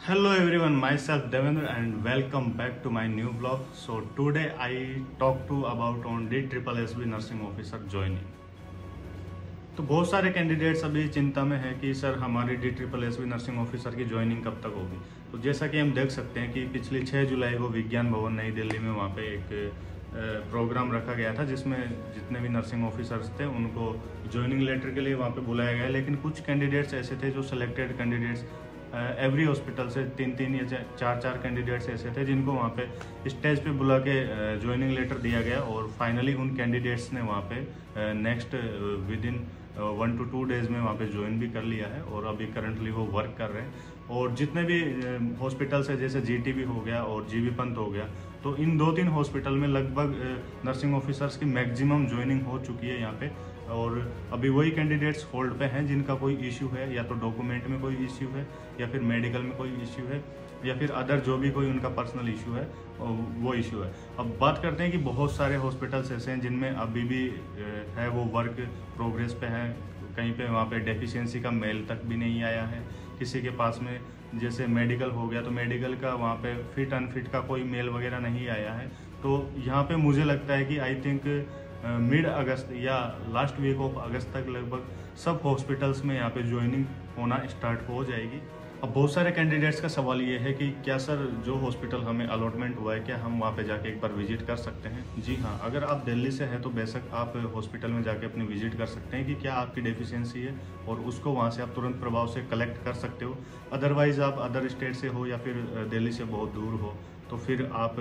Hello everyone, myself Devendra and welcome back to my new vlog. So today I talk to about on DSSB nursing officer joining. तो बहुत सारे candidates अभी चिंता में है कि सर हमारी DSSB नर्सिंग ऑफिसर की ज्वाइनिंग कब तक होगी। तो जैसा कि हम देख सकते हैं कि पिछली 6 जुलाई को विज्ञान भवन नई दिल्ली में वहाँ पे एक प्रोग्राम रखा गया था जिसमें जितने भी नर्सिंग ऑफिसर्स थे उनको ज्वाइनिंग लेटर के लिए वहाँ पे बुलाया गया। लेकिन कुछ कैंडिडेट्स ऐसे थे जो सिलेक्टेड कैंडिडेट्स एवरी हॉस्पिटल से 3 या 4 कैंडिडेट्स ऐसे थे जिनको वहाँ पे स्टेज पे बुला के ज्वाइनिंग लेटर दिया गया और फाइनली उन कैंडिडेट्स ने वहाँ पे next with in 1 to 2 days में वहाँ पे ज्वाइन भी कर लिया है और अभी करंटली वो वर्क कर रहे हैं। और जितने भी हॉस्पिटल्स है जैसे जीटीबी हो गया और जीबी पंत हो गया, तो इन 2-3 हॉस्पिटल में लगभग नर्सिंग ऑफिसर्स की मैक्सिमम ज्वाइनिंग हो चुकी है यहाँ पे। और अभी वही कैंडिडेट्स होल्ड पे हैं जिनका कोई इश्यू है, या तो डॉक्यूमेंट में कोई इश्यू है या फिर मेडिकल में कोई इश्यू है या फिर अदर जो भी कोई उनका पर्सनल इश्यू है वो इश्यू है। अब बात करते हैं कि बहुत सारे हॉस्पिटल्स ऐसे हैं जिनमें अभी भी है वो वर्क प्रोग्रेस पे है। कहीं पे वहाँ पे डेफिशिएंसी का मेल तक भी नहीं आया है किसी के पास में। जैसे मेडिकल हो गया तो मेडिकल का वहाँ पे फिट अनफिट का कोई मेल वगैरह नहीं आया है। तो यहाँ पे मुझे लगता है कि आई थिंक मिड अगस्त या लास्ट वीक ऑफ अगस्त तक लगभग सब हॉस्पिटल्स में यहाँ पे ज्वाइनिंग होना स्टार्ट हो जाएगी। अब बहुत सारे कैंडिडेट्स का सवाल ये है कि क्या सर जो हॉस्पिटल हमें अलॉटमेंट हुआ है क्या हम वहाँ पे जाके एक बार विजिट कर सकते हैं? जी हाँ, अगर आप दिल्ली से हैं तो बेशक आप हॉस्पिटल में जाके अपनी विजिट कर सकते हैं कि क्या आपकी डेफिशिएंसी है और उसको वहाँ से आप तुरंत प्रभाव से कलेक्ट कर सकते हो। अदरवाइज़ आप अदर स्टेट से हो या फिर दिल्ली से बहुत दूर हो तो फिर आप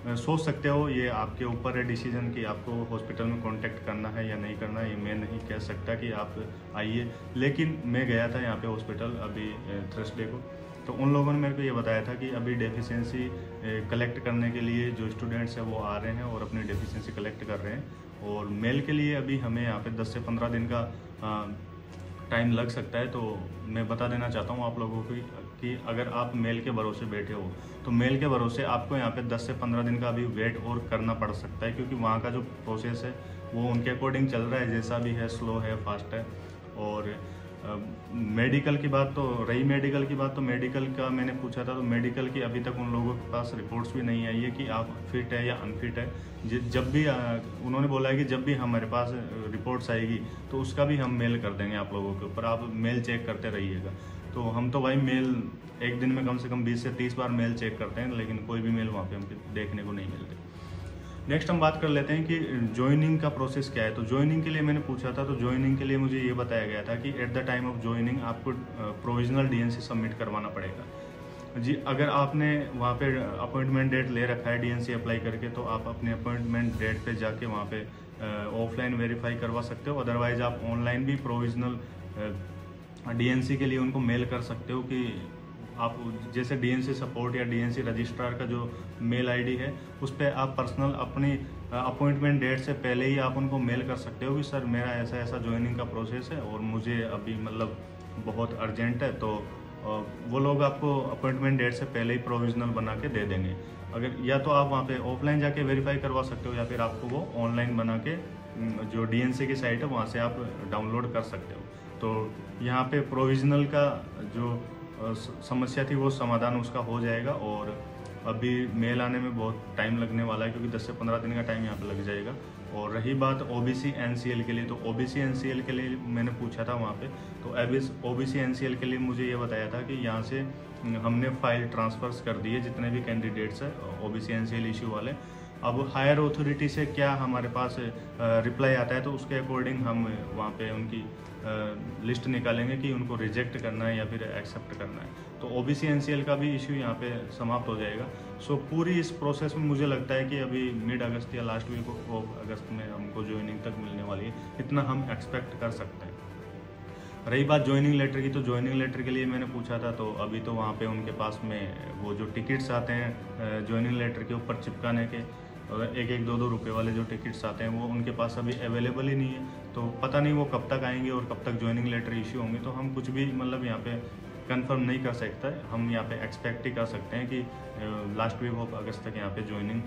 सोच सकते हो। ये आपके ऊपर है डिसीजन कि आपको हॉस्पिटल में कांटेक्ट करना है या नहीं करना है। ये मैं नहीं कह सकता कि आप आइए, लेकिन मैं गया था यहाँ पे हॉस्पिटल अभी थर्सडे को, तो उन लोगों ने मेरे को ये बताया था कि अभी डेफिशिएंसी कलेक्ट करने के लिए जो स्टूडेंट्स हैं वो आ रहे हैं और अपनी डेफिशिएंसी कलेक्ट कर रहे हैं। और मेल के लिए अभी हमें यहाँ पे 10 से 15 दिन का टाइम लग सकता है। तो मैं बता देना चाहता हूँ आप लोगों को कि अगर आप मेल के भरोसे बैठे हो तो मेल के भरोसे आपको यहाँ पे 10 से 15 दिन का अभी वेट और करना पड़ सकता है, क्योंकि वहाँ का जो प्रोसेस है वो उनके अकॉर्डिंग चल रहा है, जैसा भी है, स्लो है, फास्ट है। और मेडिकल की बात तो रही, मेडिकल की बात तो मेडिकल का मैंने पूछा था तो मेडिकल की अभी तक उन लोगों के पास रिपोर्ट्स भी नहीं आई है कि आप फिट है या अनफिट है। जब भी उन्होंने बोला है कि जब भी हमारे पास रिपोर्ट्स आएगी तो उसका भी हम मेल कर देंगे आप लोगों के ऊपर, आप मेल चेक करते रहिएगा। तो हम तो भाई मेल एक दिन में कम से कम 20 से 30 बार मेल चेक करते हैं, लेकिन कोई भी मेल वहाँ पे हमको देखने को नहीं मिलती। नेक्स्ट हम बात कर लेते हैं कि ज्वाइनिंग का प्रोसेस क्या है। तो ज्वाइनिंग के लिए मैंने पूछा था, तो ज्वाइनिंग के लिए मुझे ये बताया गया था कि at the time of joining आपको प्रोविजनल डीएनसी सबमिट करवाना पड़ेगा। जी, अगर आपने वहाँ पे अपॉइंटमेंट डेट ले रखा है डीएनसी अप्लाई करके तो आप अपने अपॉइंटमेंट डेट पे जाके वहाँ पे ऑफलाइन वेरीफाई करवा सकते हो। अदरवाइज आप ऑनलाइन भी प्रोविजनल डीएनसी के लिए उनको मेल कर सकते हो कि आप जैसे डीएनसी सपोर्ट या डीएनसी रजिस्ट्रार का जो मेल आईडी है उस पर आप पर्सनल अपनी अपॉइंटमेंट डेट से पहले ही आप उनको मेल कर सकते हो कि सर मेरा ऐसा ऐसा ज्वाइनिंग का प्रोसेस है और मुझे अभी मतलब बहुत अर्जेंट है। तो वो लोग आपको अपॉइंटमेंट डेट से पहले ही प्रोविजनल बना के दे देंगे। अगर या तो आप वहाँ पे ऑफलाइन जाके वेरीफाई करवा सकते हो या फिर आपको वो ऑनलाइन बना के जो डीएनसी की साइट है वहाँ से आप डाउनलोड कर सकते हो। तो यहाँ पे प्रोविजनल का जो समस्या थी वो समाधान उसका हो जाएगा और अभी मेल आने में बहुत टाइम लगने वाला है, क्योंकि 10 से 15 दिन का टाइम यहाँ पे लग जाएगा। और रही बात ओबीसी एनसीएल के लिए, तो ओबीसी एनसीएल के लिए मैंने पूछा था वहाँ पे, तो ओबीसी एनसीएल के लिए मुझे ये बताया था कि यहाँ से हमने फाइल ट्रांसफर्स कर दी है जितने भी कैंडिडेट्स हैं ओबीसी एनसीएल इशू वाले। अब हायर अथॉरिटी से क्या हमारे पास रिप्लाई आता है तो उसके अकॉर्डिंग हम वहाँ पे उनकी लिस्ट निकालेंगे कि उनको रिजेक्ट करना है या फिर एक्सेप्ट करना है। तो ओबीसी एनसीएल का भी इशू यहाँ पे समाप्त हो जाएगा। सो पूरी इस प्रोसेस में मुझे लगता है कि अभी मिड अगस्त या लास्ट वीक ऑफ अगस्त में हमको ज्वाइनिंग तक मिलने वाली है, इतना हम एक्सपेक्ट कर सकते हैं। रही बात ज्वाइनिंग लेटर की, तो ज्वाइनिंग लेटर के लिए मैंने पूछा था तो अभी तो वहाँ पे उनके पास में वो जो टिकट्स आते हैं ज्वाइनिंग लेटर के ऊपर चिपकाने के, और 1-2 रुपये वाले जो टिकट्स आते हैं वो उनके पास अभी अवेलेबल ही नहीं है। तो पता नहीं वो कब तक आएंगे और कब तक ज्वाइनिंग लेटर इश्यू होंगे, तो हम कुछ भी मतलब यहाँ पे कंफर्म नहीं कर सकता है। हम यहाँ पे एक्सपेक्ट ही कर सकते हैं कि लास्ट वीक ऑफ अगस्त तक यहाँ पे ज्वाइनिंग।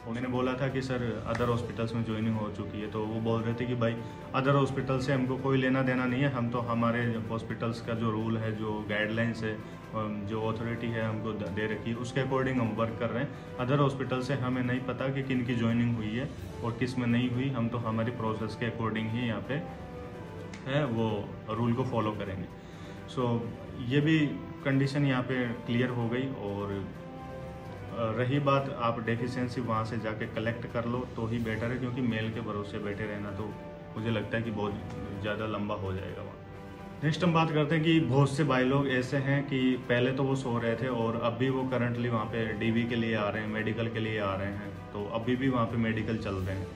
और मैंने बोला था कि सर अदर हॉस्पिटल्स में ज्वाइनिंग हो चुकी है, तो वो बोल रहे थे कि भाई अदर हॉस्पिटल से हमको कोई लेना देना नहीं है, हम तो हमारे हॉस्पिटल्स का जो रूल है, जो गाइडलाइंस है जो अथॉरिटी है हमको दे रखी है उसके अकॉर्डिंग हम वर्क कर रहे हैं। अदर हॉस्पिटल से हमें नहीं पता कि किन की ज्वाइनिंग हुई है और किस में नहीं हुई। हम तो हमारी प्रोसेस के अकॉर्डिंग ही यहाँ पे है वो रूल को फॉलो करेंगे। सो ये भी कंडीशन यहाँ पे क्लियर हो गई। और रही बात आप डेफिशिएंसी वहाँ से जाके कलेक्ट कर लो तो ही बेटर है, क्योंकि मेल के भरोसे बैठे रहना तो मुझे लगता है कि बहुत ज़्यादा लंबा हो जाएगा वहाँ। नेक्स्ट हम बात करते हैं कि बहुत से भाई लोग ऐसे हैं कि पहले तो वो सो रहे थे और अभी वो करंटली वहाँ पे डीवी के लिए आ रहे हैं, मेडिकल के लिए आ रहे हैं, तो अभी भी वहाँ पे मेडिकल चल रहे हैं।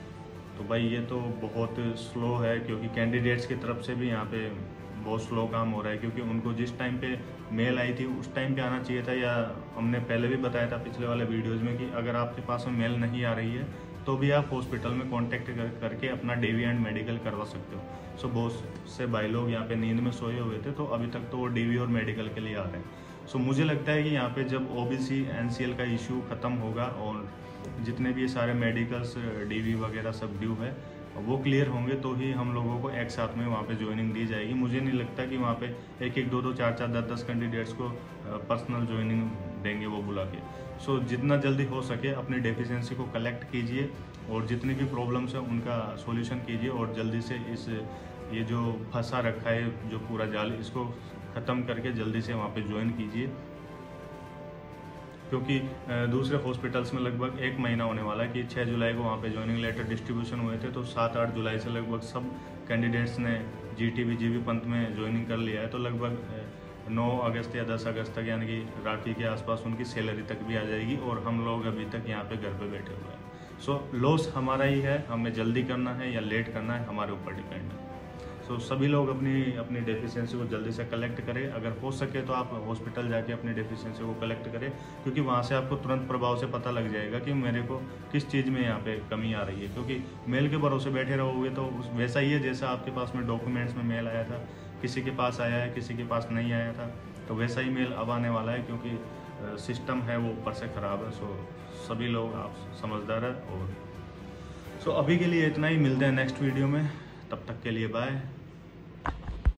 तो भाई ये तो बहुत स्लो है, क्योंकि कैंडिडेट्स की तरफ से भी यहाँ पे बहुत स्लो काम हो रहा है, क्योंकि उनको जिस टाइम पे मेल आई थी उस टाइम पे आना चाहिए था। या हमने पहले भी बताया था पिछले वाले वीडियोज़ में कि अगर आपके पास में मेल नहीं आ रही है तो भी आप हॉस्पिटल में कांटेक्ट करके अपना डीवी एंड मेडिकल करवा सकते हो। सो बहुत से भाई लोग यहाँ पे नींद में सोए हुए थे, तो अभी तक तो वो डीवी और मेडिकल के लिए आ रहे हैं। सो मुझे लगता है कि यहाँ पे जब ओबीसी एनसीएल का इशू ख़त्म होगा और जितने भी सारे मेडिकल्स डीवी वगैरह सब ड्यू है वो क्लियर होंगे तो ही हम लोगों को एक साथ में वहाँ पे ज्वाइनिंग दी जाएगी। मुझे नहीं लगता कि वहाँ पे एक एक दो दो चार चार 10 कैंडिडेट्स को पर्सनल ज्वाइनिंग देंगे वो बुला के। सो जितना जल्दी हो सके अपनी डेफिशिएंसी को कलेक्ट कीजिए और जितनी भी प्रॉब्लम्स है उनका सॉल्यूशन कीजिए और जल्दी से ये जो फंसा रखा है जो पूरा जाल, इसको ख़त्म करके जल्दी से वहाँ पे ज्वाइन कीजिए, क्योंकि दूसरे हॉस्पिटल्स में लगभग 1 महीना होने वाला है कि 6 जुलाई को वहाँ पे ज्वाइनिंग लेटर डिस्ट्रीब्यूशन हुए थे, तो 7-8 जुलाई से लगभग सब कैंडिडेट्स ने जीटीबी जीबी पंत में ज्वाइनिंग कर लिया है। तो लगभग 9 अगस्त या 10 अगस्त तक यानी कि राखी के आसपास उनकी सैलरी तक भी आ जाएगी और हम लोग अभी तक यहाँ पे घर पे बैठे हुए हैं। सो लॉस हमारा ही है, हमें जल्दी करना है या लेट करना है हमारे ऊपर डिपेंड है। सो सभी लोग अपनी डेफिशिएंसी को जल्दी से कलेक्ट करें। अगर हो सके तो आप हॉस्पिटल जाके अपनी डेफिशिएंसी को कलेक्ट करें, क्योंकि वहाँ से आपको तुरंत प्रभाव से पता लग जाएगा कि मेरे को किस चीज़ में यहाँ पे कमी आ रही है। क्योंकि मेल के भरोसे बैठे रहोगे तो वैसा ही है जैसा आपके पास में डॉक्यूमेंट्स में मेल आया था, किसी के पास आया है किसी के पास नहीं आया था, तो वैसा ही मेल अब आने वाला है, क्योंकि सिस्टम है वो ऊपर से ख़राब है। सो सभी लोग आप समझदार है। और सो अभी के लिए इतना ही, मिलते हैं नेक्स्ट वीडियो में, तब तक के लिए बाय।